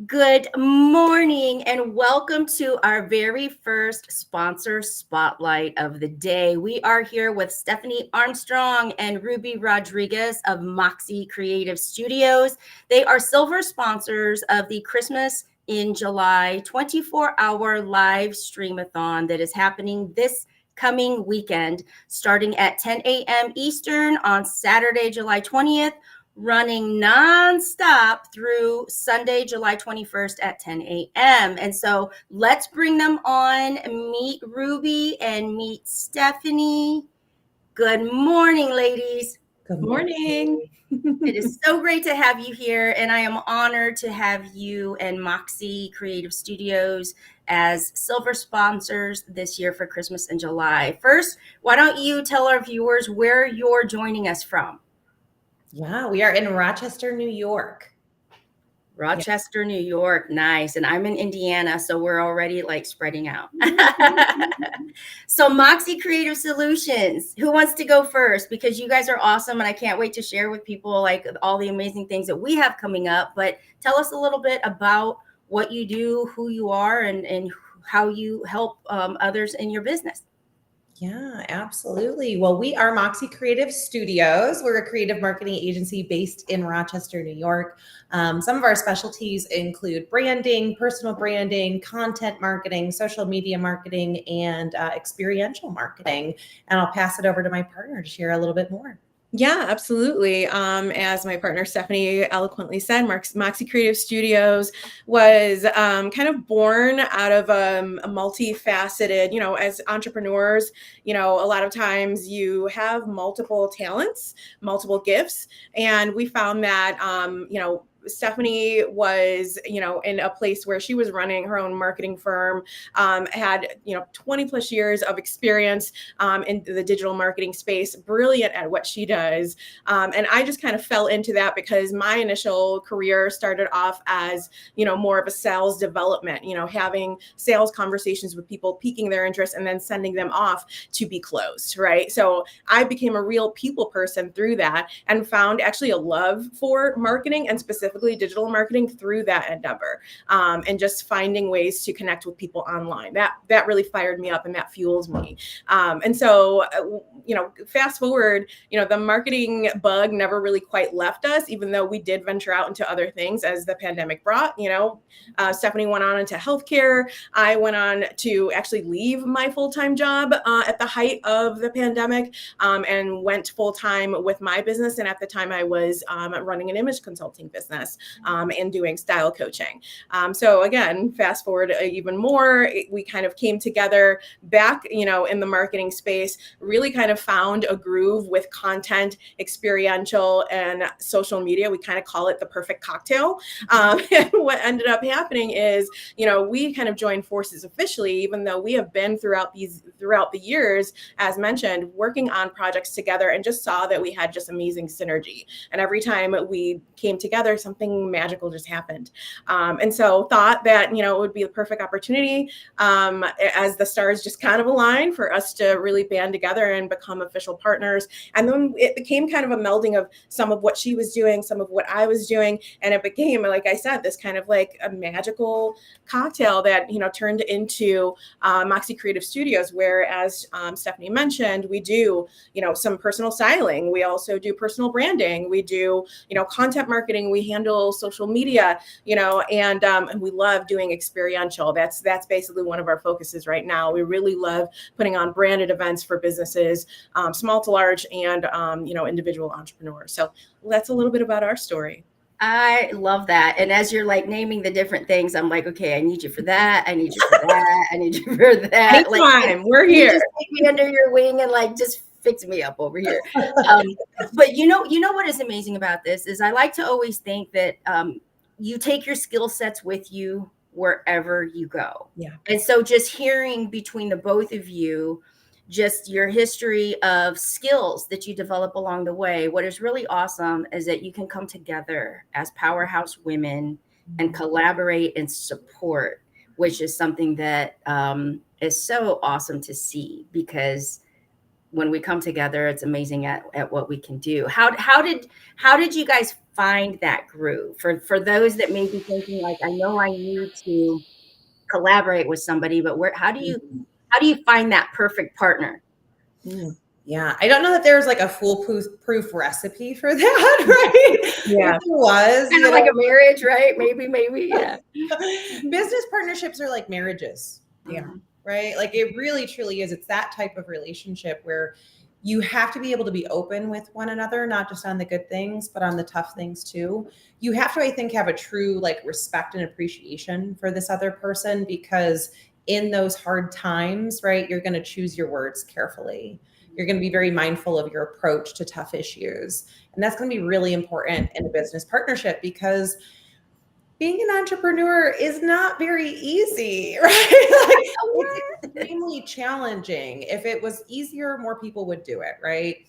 Good morning and welcome to our very first sponsor spotlight of the day. We are here with Stephanie Armstrong and Ruby Rodriguez of Moxie Creative Studios. They are silver sponsors of the Christmas in July 24-hour live streamathon that is happening this coming weekend, starting at 10 a.m. Eastern on Saturday, July 20th, running nonstop through Sunday, July 21st at 10 a.m. And so let's bring them on, meet Ruby and meet Stephanie. Good morning, ladies. Good morning. It is so great to have you here, and I am honored to have you and Moxie Creative Studios as silver sponsors this year for Christmas in July. First, why don't you tell our viewers where you're joining us from? Yeah, we are in Rochester, New York. Rochester, New York. Nice. And I'm in Indiana, so we're already like spreading out. So Moxie Creative Solutions, who wants to go first? Because you guys are awesome and I can't wait to share with people like all the amazing things that we have coming up. But tell us a little bit about what you do, who you are, and how you help others in your business. Yeah, absolutely. Well, we are Moxie Creative Studios. We're a creative marketing agency based in Rochester, New York. Some of our specialties include branding, personal branding, content marketing, social media marketing, and experiential marketing. And I'll pass it over to my partner to share a little bit more. Yeah, absolutely. As my partner Stephanie eloquently said, Moxie Creative Studios was kind of born out of a multifaceted, as entrepreneurs, a lot of times you have multiple talents, multiple gifts. And we found that, Stephanie was, in a place where she was running her own marketing firm, had, 20 plus years of experience in the digital marketing space, brilliant at what she does. And I just kind of fell into that because my initial career started off as, more of a sales development, having sales conversations with people, piquing their interest and then sending them off to be closed, right? So I became a real people person through that and found actually a love for marketing and specifically digital marketing through that endeavor, and just finding ways to connect with people online. That really fired me up and that fuels me. And so, fast forward, the marketing bug never really quite left us, even though we did venture out into other things as the pandemic brought. Stephanie went on into healthcare. I went on to actually leave my full-time job at the height of the pandemic, and went full-time with my business. And at the time I was running an image consulting business, and doing style coaching. So again, fast forward even more, we kind of came together back, in the marketing space, really kind of found a groove with content, experiential, and social media. We kind of call it the perfect cocktail. And what ended up happening is, we kind of joined forces officially, even though we have been throughout the years, as mentioned, working on projects together and just saw that we had just amazing synergy. And every time we came together, something magical just happened. And so thought that, it would be the perfect opportunity, as the stars just kind of aligned for us to really band together and become official partners. And then it became kind of a melding of some of what she was doing, some of what I was doing. And it became, like I said, this kind of like a magical cocktail that, turned into Moxie Creative Studios, where, as Stephanie mentioned, we do, some personal styling. We also do personal branding. We do, content marketing. We handle social media, and we love doing experiential. That's basically one of our focuses right now. We really love putting on branded events for businesses, small to large, and individual entrepreneurs. So that's a little bit about our story. I love that. And as you're like naming the different things, I'm like, okay, I need you for that. I need you for that. I need you for that. Anytime, we're here. Just take me under your wing and like just fix me up over here. But you know what is amazing about this is I like to always think that you take your skill sets with you wherever you go. Yeah. And so just hearing between the both of you, just your history of skills that you develop along the way. What is really awesome is that you can come together as powerhouse women and collaborate and support, which is something that is so awesome to see, because when we come together, it's amazing at what we can do. How did you guys find that groove for those that may be thinking like, I know I need to collaborate with somebody, but how do you find that perfect partner? Yeah, I don't know that there's like a foolproof recipe for that, right? Yeah. If there was, Kind of like a marriage, right? Maybe, yeah. Business partnerships are like marriages. Yeah. Right. Like it really truly is. It's that type of relationship where you have to be able to be open with one another, not just on the good things, but on the tough things too. You have to, I think, have a true like respect and appreciation for this other person, because in those hard times, right, you're going to choose your words carefully. You're going to be very mindful of your approach to tough issues. And that's going to be really important in a business partnership, because being an entrepreneur is not very easy, right? Like, it's extremely challenging. If it was easier, more people would do it, right?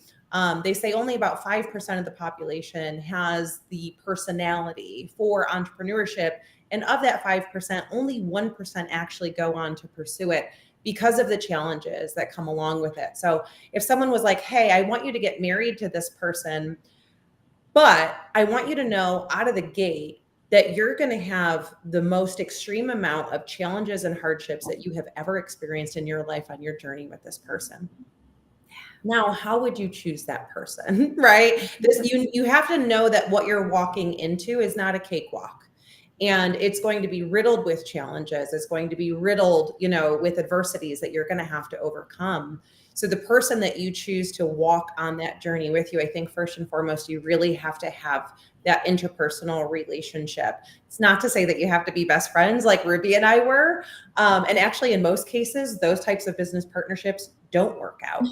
They say only about 5% of the population has the personality for entrepreneurship. And of that 5%, only 1% actually go on to pursue it because of the challenges that come along with it. So if someone was like, hey, I want you to get married to this person, but I want you to know out of the gate that you're going to have the most extreme amount of challenges and hardships that you have ever experienced in your life on your journey with this person. Now, how would you choose that person, right? You have to know that what you're walking into is not a cakewalk. And it's going to be riddled with challenges. It's going to be riddled, with adversities that you're going to have to overcome. So the person that you choose to walk on that journey with you, I think first and foremost, you really have to have that interpersonal relationship. It's not to say that you have to be best friends like Ruby and I were. And actually, in most cases, those types of business partnerships don't work out.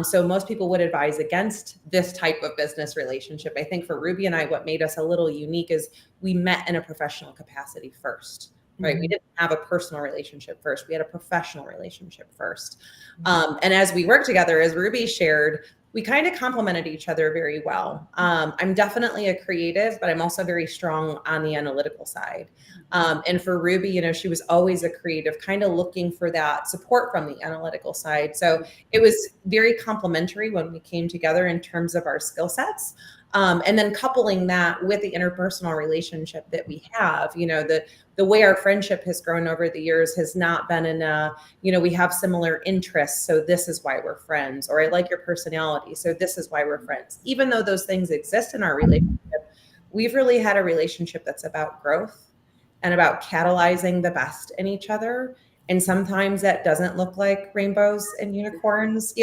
So most people would advise against this type of business relationship. I think for Ruby and I, what made us a little unique is we met in a professional capacity first. Right. We didn't have a personal relationship first. We had a professional relationship first. And as we worked together, as Ruby shared, we kind of complemented each other very well. I'm definitely a creative, but I'm also very strong on the analytical side. And for Ruby, she was always a creative, kind of looking for that support from the analytical side. So it was very complementary when we came together in terms of our skill sets. And then coupling that with the interpersonal relationship that we have, the way our friendship has grown over the years has not been in we have similar interests, so this is why we're friends, or I like your personality, so this is why we're friends. Even though those things exist in our relationship, we've really had a relationship that's about growth and about catalyzing the best in each other. And sometimes that doesn't look like rainbows and unicorns,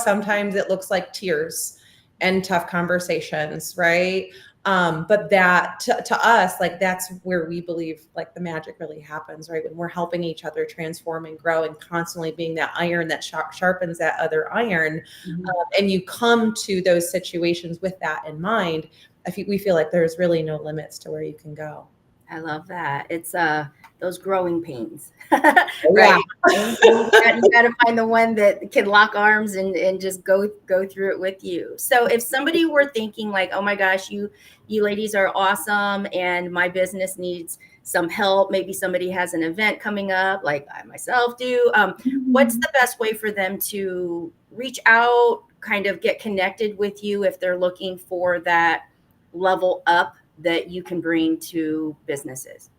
sometimes it looks like tears and tough conversations, right? But that to us, like that's where we believe like the magic really happens, right? When we're helping each other transform and grow and constantly being that iron that sharpens that other iron. And you come to those situations with that in mind, we feel like there's really no limits to where you can go. I love that. It's those growing pains, right? Yeah. You got to find the one that can lock arms and just go through it with you. So if somebody were thinking like, oh my gosh, you ladies are awesome and my business needs some help, maybe somebody has an event coming up like I myself do, what's the best way for them to reach out, kind of get connected with you if they're looking for that level up that you can bring to businesses?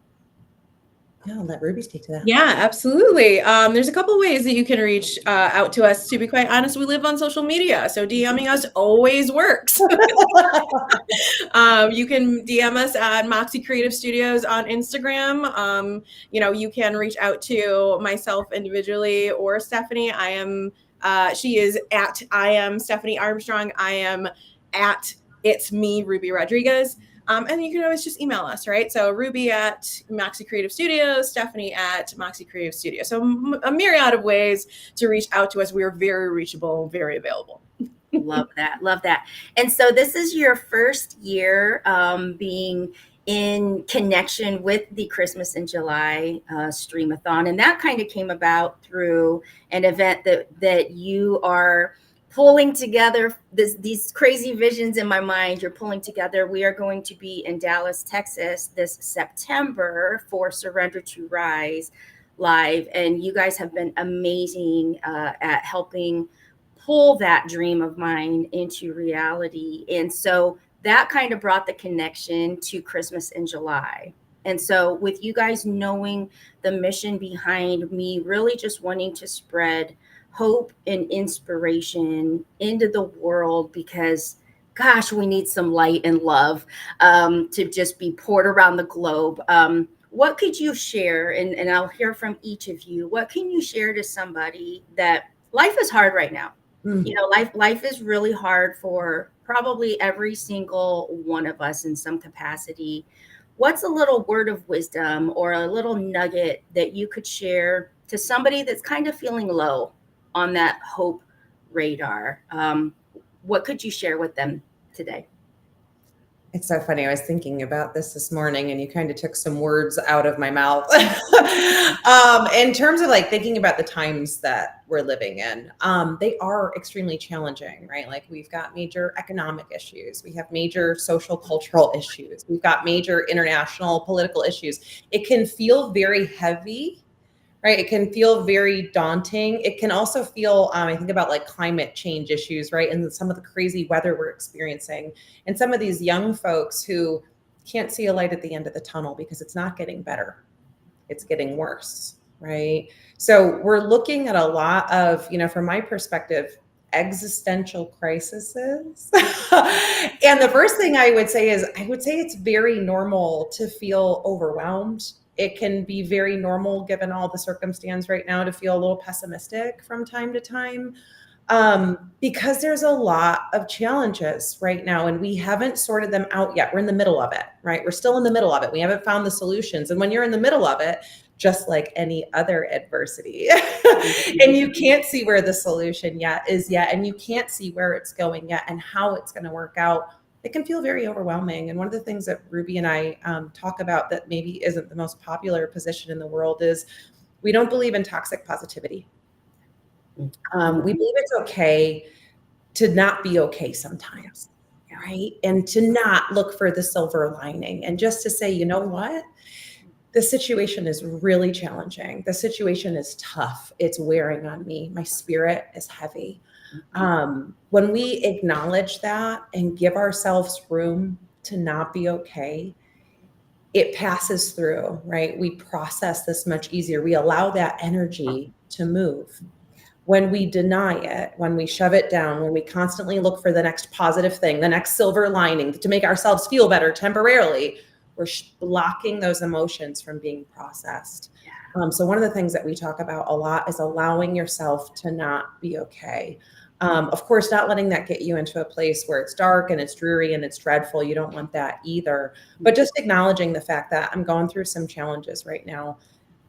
Yeah, I'll let Ruby speak to that. Yeah, absolutely. There's a couple ways that you can reach out to us. To be quite honest, we live on social media, so DMing us always works. You can DM us at Moxie Creative Studios on Instagram. You can reach out to myself individually or Stephanie. She is at I am Stephanie Armstrong. I am at It's Me, Ruby Rodriguez. And you can always just email us, right? So Ruby at Moxie Creative Studios, Stephanie at Moxie Creative Studios. So a myriad of ways to reach out to us. We are very reachable, very available. Love that. Love that. And so this is your first year being in connection with the Christmas in July Streamathon. And that kind of came about through an event that you are pulling together these crazy visions in my mind. You're pulling together. We are going to be in Dallas, Texas this September for Surrender to Rise Live. And you guys have been amazing at helping pull that dream of mine into reality. And so that kind of brought the connection to Christmas in July. And so with you guys knowing the mission behind me really just wanting to spread hope and inspiration into the world, because gosh, we need some light and love to just be poured around the globe. What could you share? And I'll hear from each of you. What can you share to somebody that life is hard right now? You know, life is really hard for probably every single one of us in some capacity. What's a little word of wisdom or a little nugget that you could share to somebody that's kind of feeling low on that hope radar? What could you share with them today? It's so funny. I was thinking about this morning, and you kind of took some words out of my mouth. In terms of like thinking about the times that we're living in, they are extremely challenging, right? Like we've got major economic issues, we have major social cultural issues, we've got major international political issues. It can feel very heavy, right? It can feel very daunting. It can also feel, I think about like climate change issues, right? And some of the crazy weather we're experiencing. And some of these young folks who can't see a light at the end of the tunnel because it's not getting better. It's getting worse, right? So we're looking at a lot of, from my perspective, existential crises. And the first thing I would say is, it's very normal to feel overwhelmed. It can be very normal, given all the circumstance right now, to feel a little pessimistic from time to time, because there's a lot of challenges right now, and we haven't sorted them out yet. We're in the middle of it, right? We're still in the middle of it. We haven't found the solutions. And when you're in the middle of it, just like any other adversity, and you can't see where the solution is yet, and you can't see where it's going yet and how it's going to work out, it can feel very overwhelming. And one of the things that Ruby and I talk about that maybe isn't the most popular position in the world is we don't believe in toxic positivity. We believe it's okay to not be okay sometimes, right? And to not look for the silver lining, and just to say, you know what? The situation is really challenging. The situation is tough. It's wearing on me. My spirit is heavy. When we acknowledge that and give ourselves room to not be okay, it passes through, right? We process this much easier. We allow that energy to move. When we deny it, when we shove it down, when we constantly look for the next positive thing, the next silver lining to make ourselves feel better temporarily, we're blocking those emotions from being processed. So one of the things that we talk about a lot is allowing yourself to not be okay. Of course, not letting that get you into a place where it's dark and it's dreary and it's dreadful. You don't want that either. But just acknowledging the fact that I'm going through some challenges right now.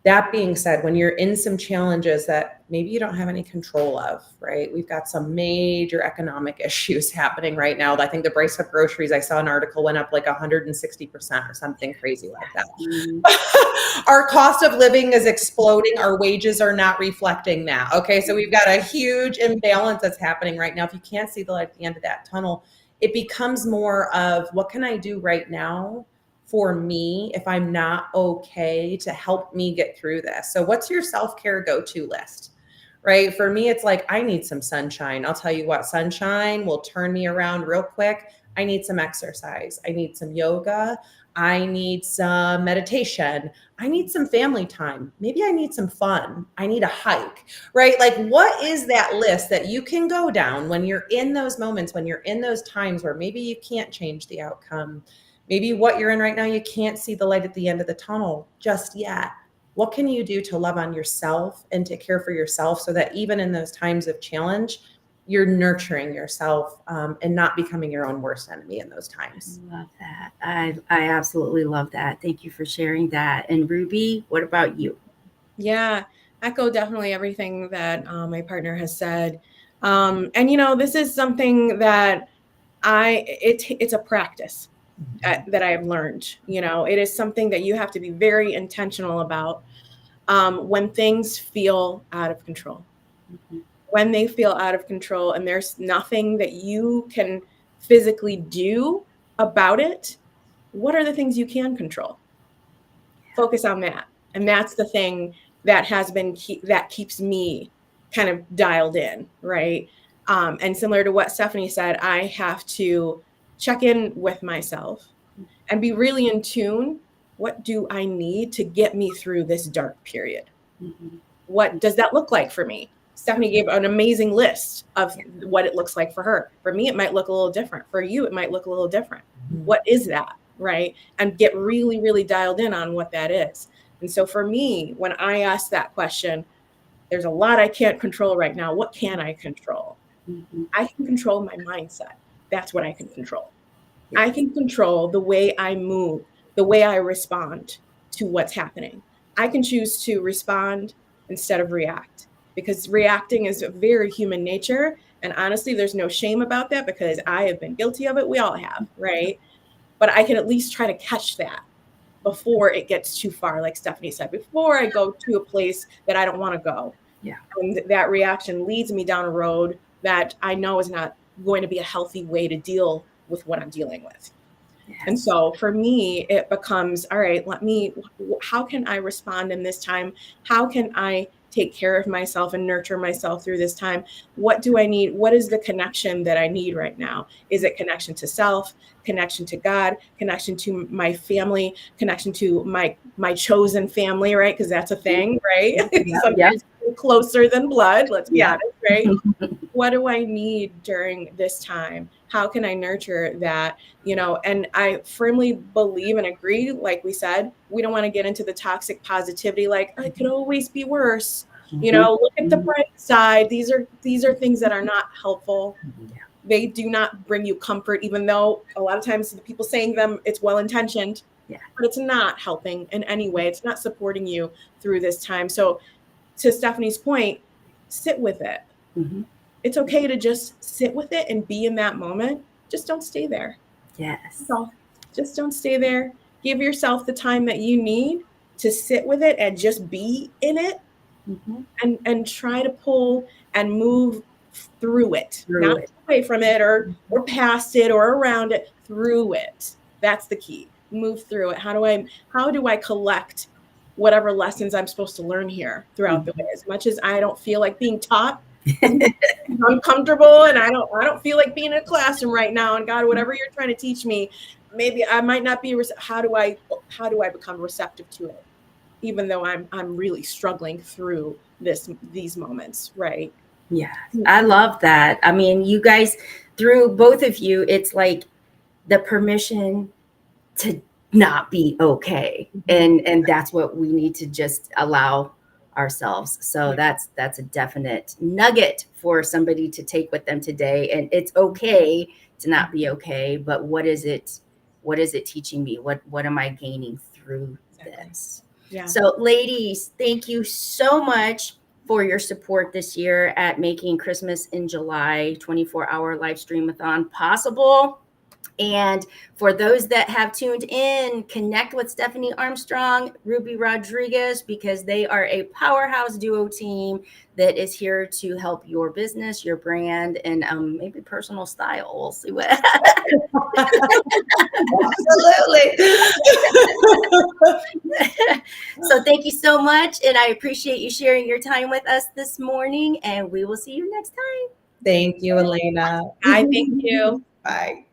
That being said, when you're in some challenges that maybe you don't have any control of, right? We've got some major economic issues happening right now. I think the price of groceries, I saw an article, went up like 160% or something crazy like that. Our cost of living is exploding. Our wages are not reflecting that. Okay, so we've got a huge imbalance that's happening right now. If you can't see the light at the end of that tunnel, it becomes more of, what can I do right now for me if I'm not okay, to help me get through this? So what's your self-care go-to list, right? For me, it's like, I need some sunshine. I'll tell you what, sunshine will turn me around real quick. I need some exercise. I need some yoga. I need some meditation. I need some family time. Maybe I need some fun. I need a hike, right? Like, what is that list that you can go down when you're in those moments, when you're in those times where maybe you can't change the outcome? Maybe what you're in right now, you can't see the light at the end of the tunnel just yet. What can you do to love on yourself and to care for yourself, so that even in those times of challenge, you're nurturing yourself and not becoming your own worst enemy in those times? I love that. I absolutely love that. Thank you for sharing that. And Ruby, what about you? Yeah, echo definitely everything that my partner has said. And this is something that it's a practice that I have learned. It is something that you have to be very intentional about when things feel out of control. Mm-hmm. When they feel out of control and there's nothing that you can physically do about it, what are the things you can control? Focus on that. And that's the thing that that keeps me kind of dialed in, right? And similar to what Stephanie said, I have to check in with myself and be really in tune. What do I need to get me through this dark period? Mhm. What does that look like for me? Stephanie gave an amazing list of what it looks like for her. For me, it might look a little different. For you, it might look a little different. Mhm. What is that, right? And get really, really dialed in on what that is. And so for me, when I ask that question, there's a lot I can't control right now. What can I control? Mhm. I can control my mindset. That's what I can control. Yeah. I can control the way I move, the way I respond to what's happening. I can choose to respond instead of react, because reacting is a very human nature. And honestly, there's no shame about that because I have been guilty of it. We all have, right? But I can at least try to catch that before it gets too far, like Stephanie said, before I go to a place that I don't want to go. Yeah. And that reaction leads me down a road that I know is not going to be a healthy way to deal with what I'm dealing with. Yes. And so for me, it becomes, all right, how can I respond in this time? How can I take care of myself and nurture myself through this time? What do I need? What is the connection that I need right now? Is it connection to self, connection to God, connection to my family, connection to my chosen family, right? Because that's a thing, right? Yeah. Sometimes closer than blood, let's be Yeah. honest, right? What do I need during this time? How can I nurture that? And I firmly believe and agree, like we said, we don't want to get into the toxic positivity, like it could always be worse. Look at the bright side. These are things that are not helpful. Yeah. They do not bring you comfort, even though a lot of times the people saying them, it's well-intentioned, Yeah. but it's not helping in any way. It's not supporting you through this time. So to Stephanie's point, sit with it. Mm-hmm. It's okay to just sit with it and be in that moment. Just don't stay there. Yes. So just don't stay there. Give yourself the time that you need to sit with it and just be in it. Mm-hmm. And try to pull and move through it, Through not it. away from it or past it or around it, through it. That's the key. Move through it. How do I collect whatever lessons I'm supposed to learn here throughout the way? As much as I don't feel like being taught, I'm uncomfortable, and I don't feel like being in a classroom right now. And God, whatever you're trying to teach me, maybe I might not be. How do I become receptive to it, even though I'm really struggling through these moments, right? Yeah, I love that. I mean, you guys, through both of you, it's like the permission to not be okay, and that's what we need to just allow ourselves. So that's a definite nugget for somebody to take with them today. And it's okay to not be okay, but what is it teaching me? What am I gaining through this? Yeah. So ladies, thank you so much for your support this year at making Christmas in July 24-hour live streamathon possible. And for those that have tuned in, connect with Stephanie Armstrong, Ruby Rodriguez, because they are a powerhouse duo team that is here to help your business, your brand, and maybe personal style. We'll see what. Absolutely. So thank you so much. And I appreciate you sharing your time with us this morning. And we will see you next time. Thank you, Elena. I thank you. Bye.